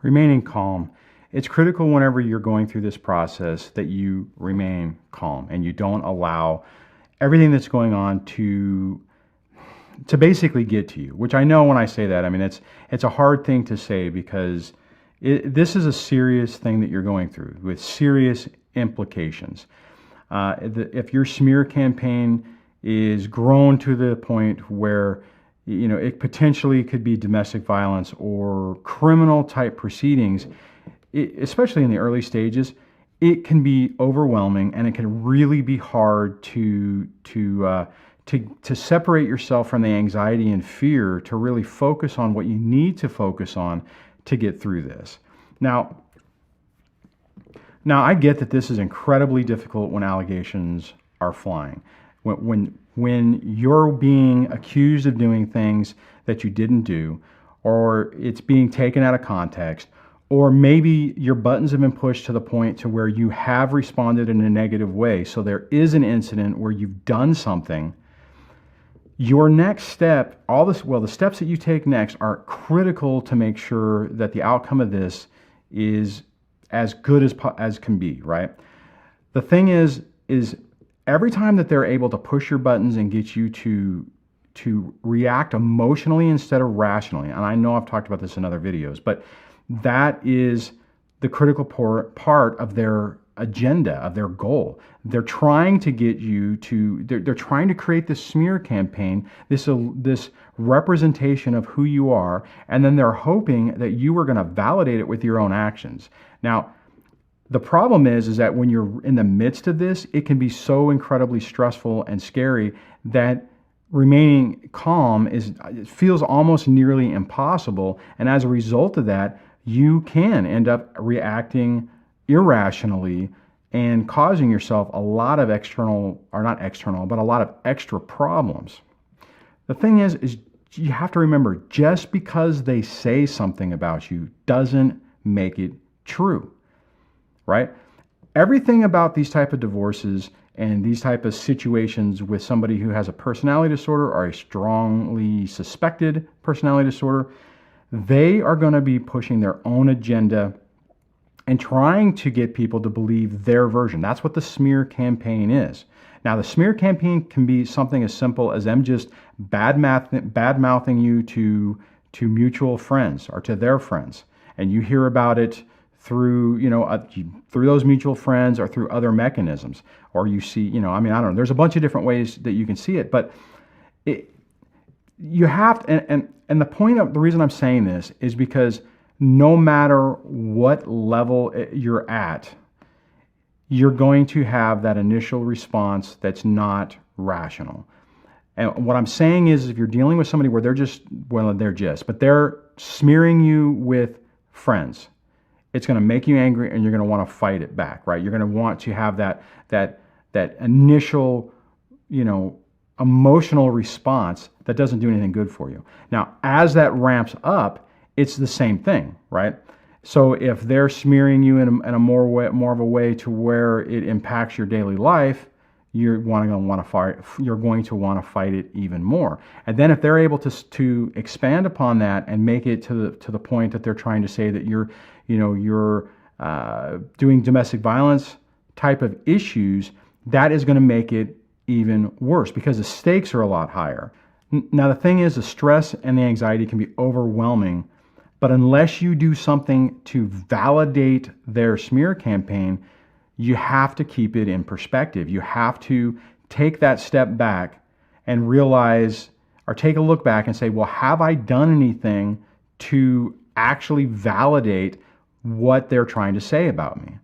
Remaining calm. It's critical whenever you're going through this process that you remain calm and you don't allow everything that's going on to basically get to you. Which I know when I say that, I mean it's a hard thing to say because this is a serious thing that you're going through with serious implications. If your smear campaign is grown to the point where it potentially could be domestic violence or criminal type proceedings, especially in the early stages, it can be overwhelming and it can really be hard to separate yourself from the anxiety and fear to really focus on what you need to focus on to get through this. Now I get that this is incredibly difficult when allegations are flying. When you're being accused of doing things that you didn't do, or it's being taken out of context, or maybe your buttons have been pushed to the point to where you have responded in a negative way. So there is an incident where you've done something. Your next step, the steps that you take next are critical to make sure that the outcome of this is as good as can be, right? The thing is every time that they're able to push your buttons and get you to react emotionally instead of rationally, and I know I've talked about this in other videos, but that is the critical part of their agenda, of their goal. They're trying to get you they're trying to create this smear campaign, this representation of who you are, and then they're hoping that you are going to validate it with your own actions. Now, the problem is that when you're in the midst of this, it can be so incredibly stressful and scary that remaining calm it feels almost nearly impossible. And as a result of that, you can end up reacting irrationally and causing yourself a lot of a lot of extra problems. The thing is you have to remember, just because they say something about you doesn't make it true, right? Everything about these type of divorces and these type of situations with somebody who has a personality disorder or a strongly suspected personality disorder, they are going to be pushing their own agenda and trying to get people to believe their version. That's what the smear campaign is. Now, the smear campaign can be something as simple as them just bad-mouthing you to mutual friends or to their friends, and you hear about it through through those mutual friends or through other mechanisms, or you see I don't know. There's a bunch of different ways that you can see it, but you have to, and the reason I'm saying this is because no matter what level you're at, you're going to have that initial response that's not rational. And what I'm saying is, if you're dealing with somebody where they're smearing you with friends, it's going to make you angry and you're going to want to fight it back, right? You're going to want to have that initial, emotional response that doesn't do anything good for you. Now, as that ramps up, it's the same thing, right? So if they're smearing you in a more of a way to where it impacts your daily life, you're going to want to fight it even more. And then if they're able to expand upon that and make it to the point that they're trying to say that you're doing domestic violence type of issues, that is going to make it even worse because the stakes are a lot higher. Now, the thing is, the stress and the anxiety can be overwhelming, but unless you do something to validate their smear campaign, you have to keep it in perspective. You have to take that step back and realize, or take a look back and say, well, have I done anything to actually validate what they're trying to say about me?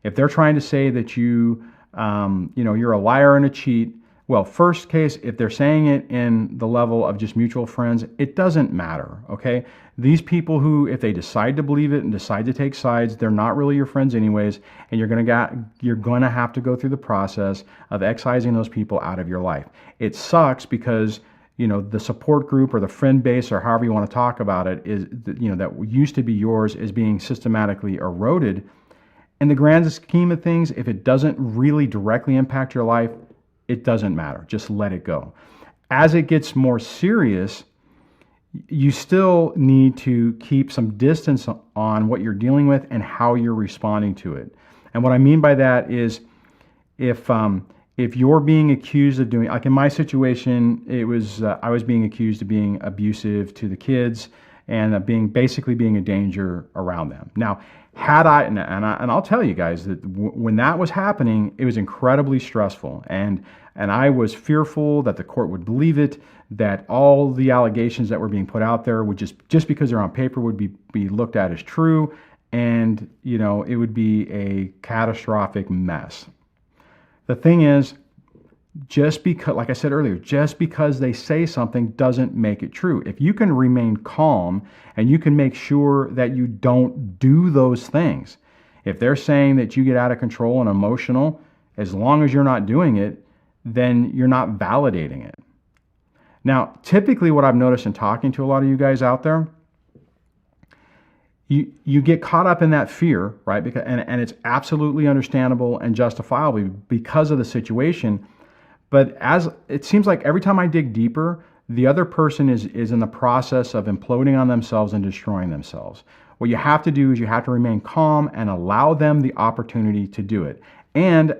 If they're trying to say that you're a liar and a cheat, well, first case, if they're saying it in the level of just mutual friends, it doesn't matter, okay? These people who, if they decide to believe it and decide to take sides, they're not really your friends anyways, and you're gonna have to go through the process of excising those people out of your life. It sucks because the support group or the friend base or however you want to talk about it is that used to be yours is being systematically eroded. In the grand scheme of things, if it doesn't really directly impact your life, it doesn't matter. Just let it go. As it gets more serious, you still need to keep some distance on what you're dealing with and how you're responding to it. And what I mean by that is if you're being accused of doing, like in my situation, it was I was being accused of being abusive to the kids and basically being a danger around them. Now, had I and I'll tell you guys that when that was happening, it was incredibly stressful, and I was fearful that the court would believe it, that all the allegations that were being put out there would just because they're on paper would be looked at as true, and it would be a catastrophic mess. The thing is, just because, like I said earlier, just because they say something doesn't make it true. If you can remain calm and you can make sure that you don't do those things, if they're saying that you get out of control and emotional, as long as you're not doing it, then you're not validating it. Now, typically what I've noticed in talking to a lot of you guys out there, you get caught up in that fear, right? Because and it's absolutely understandable and justifiable because of the situation. But as it seems like every time I dig deeper, the other person is in the process of imploding on themselves and destroying themselves. What you have to do is you have to remain calm and allow them the opportunity to do it. And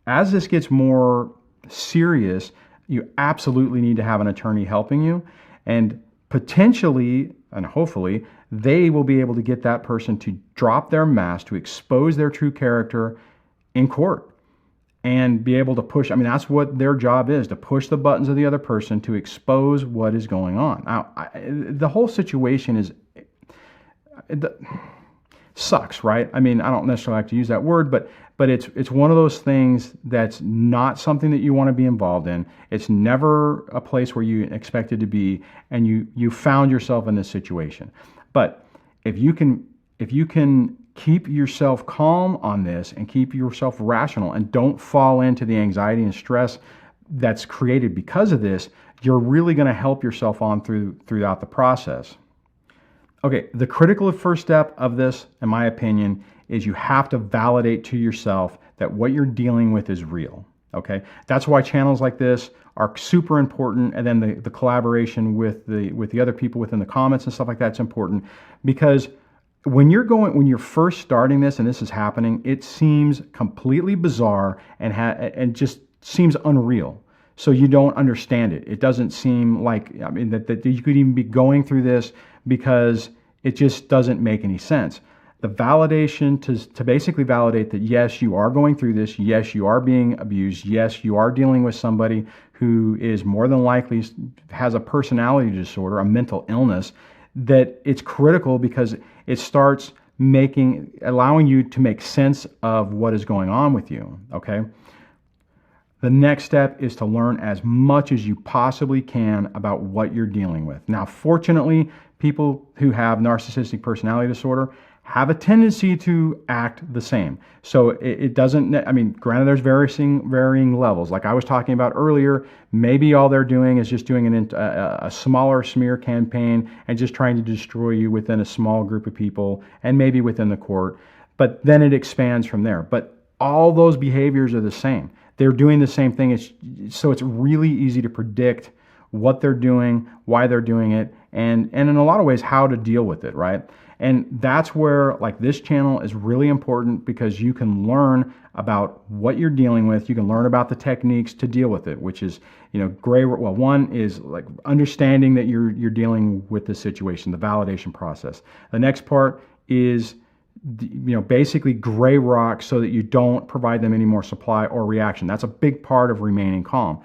as this gets more serious, you absolutely need to have an attorney helping you, and potentially and hopefully they will be able to get that person to drop their mask, to expose their true character in court, and be able to push. I mean, that's what their job is, to push the buttons of the other person to expose what is going on. Now, the whole situation sucks, right? I mean, I don't necessarily like to use that word, but it's one of those things that's not something that you want to be involved in. It's never a place where you expected to be, and you found yourself in this situation. But if you can keep yourself calm on this and keep yourself rational and don't fall into the anxiety and stress that's created because of this, you're really going to help yourself on throughout the process. Okay, the critical first step of this, in my opinion, is you have to validate to yourself that what you're dealing with is real. Okay, that's why channels like this are super important, and then the collaboration with the other people within the comments and stuff like that's important, because when you're first starting this and this is happening, it seems completely bizarre and just seems unreal. So you don't understand it. It doesn't seem like, I mean, that you could even be going through this, because it just doesn't make any sense. The validation to basically validate that yes, you are going through this, yes, you are being abused, yes, you are dealing with somebody who is more than likely has a personality disorder, a mental illness, that it's critical because it starts allowing you to make sense of what is going on with you, okay? The next step is to learn as much as you possibly can about what you're dealing with. Now, fortunately, people who have narcissistic personality disorder have a tendency to act the same. So it doesn't, I mean, granted, there's varying levels. Like I was talking about earlier, maybe all they're doing is just doing a smaller smear campaign and just trying to destroy you within a small group of people and maybe within the court. But then it expands from there. But all those behaviors are the same. They're doing the same thing. So it's really easy to predict what they're doing, why they're doing it, and in a lot of ways, how to deal with it, right? And that's where, like, this channel is really important, because you can learn about what you're dealing with. You can learn about the techniques to deal with it, which is, one is like understanding that you're dealing with the situation, the validation process. The next part is, basically gray rock, so that you don't provide them any more supply or reaction. That's a big part of remaining calm.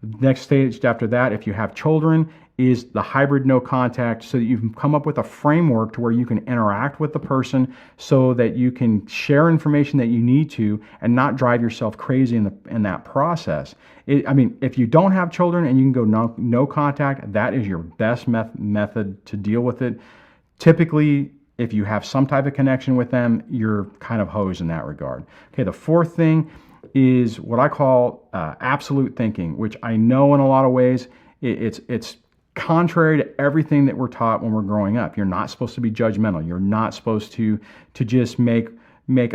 The next stage after that, if you have children, is the hybrid no contact, so that you can come up with a framework to where you can interact with the person so that you can share information that you need to and not drive yourself crazy in that process. If you don't have children and you can go no contact, that is your best method to deal with it. Typically, if you have some type of connection with them, you're kind of hosed in that regard. Okay, the fourth thing is what I call absolute thinking, which I know in a lot of ways it's contrary to everything that we're taught when we're growing up. You're not supposed to be judgmental. You're not supposed to just make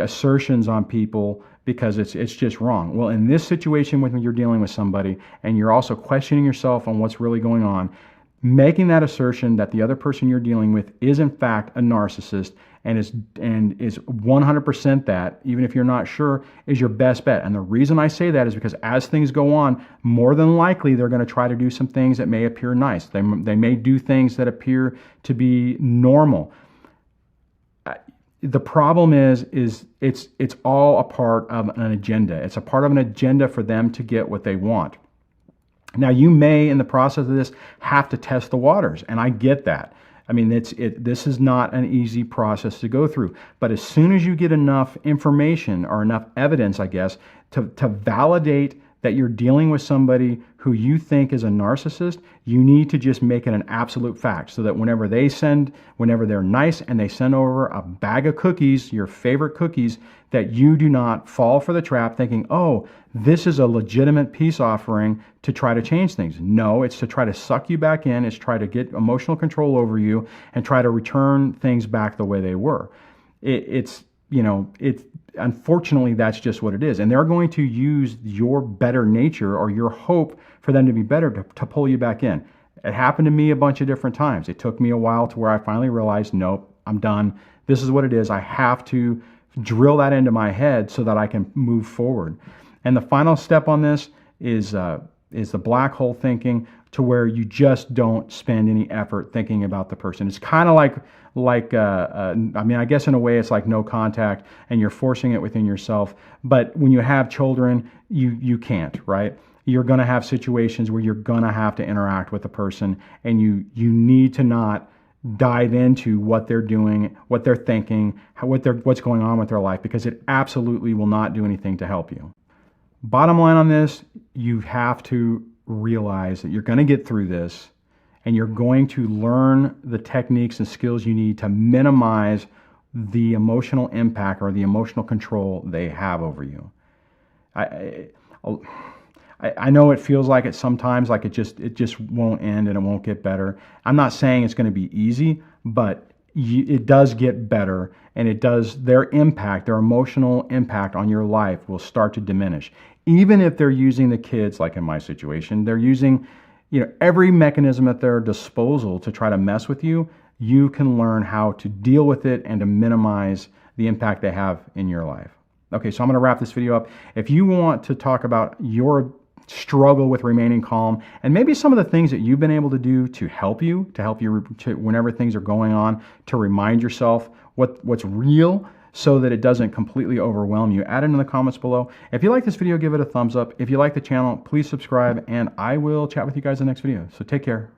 assertions on people because it's just wrong. Well, in this situation, when you're dealing with somebody and you're also questioning yourself on what's really going on, making that assertion that the other person you're dealing with is in fact a narcissist and is 100% that, even if you're not sure, is your best bet. And the reason I say that is because as things go on, more than likely they're going to try to do some things that may appear nice. They may do things that appear to be normal. The problem is it's all a part of an agenda. It's a part of an agenda for them to get what they want. Now, you may, in the process of this, have to test the waters, and I get that. I mean, this is not an easy process to go through. But as soon as you get enough information or enough evidence, I guess, to validate that you're dealing with somebody who you think is a narcissist, you need to just make it an absolute fact so that whenever they're nice and they send over a bag of cookies, your favorite cookies, that you do not fall for the trap thinking, oh, this is a legitimate peace offering to try to change things. No, it's to try to suck you back in, it's try to get emotional control over you and try to return things back the way they were. Unfortunately, that's just what it is. And they're going to use your better nature or your hope for them to be better to pull you back in. It happened to me a bunch of different times. It took me a while to where I finally realized, nope, I'm done. This is what it is. I have to drill that into my head so that I can move forward. And the final step on this is the black hole thinking, to where you just don't spend any effort thinking about the person. It's kind of I guess in a way it's like no contact and you're forcing it within yourself. But when you have children, you can't, right? You're going to have situations where you're going to have to interact with a person, and you need to not dive into what they're doing, what they're thinking, what's going on with their life, because it absolutely will not do anything to help you. Bottom line on this, you have to realize that you're going to get through this and you're going to learn the techniques and skills you need to minimize the emotional impact or the emotional control they have over you. I know it feels like it sometimes, like it just won't end and it won't get better. I'm not saying it's going to be easy, but it does get better, and their emotional impact on your life will start to diminish. Even if they're using the kids, like in my situation, they're using every mechanism at their disposal to try to mess with you, you can learn how to deal with it and to minimize the impact they have in your life. Okay, so I'm going to wrap this video up. If you want to talk about your struggle with remaining calm and maybe some of the things that you've been able to do to help you whenever things are going on, to remind yourself what's real, so that it doesn't completely overwhelm you, add it in the comments below. If you like this video, give it a thumbs up. If you like the channel, please subscribe, and I will chat with you guys in the next video. So take care.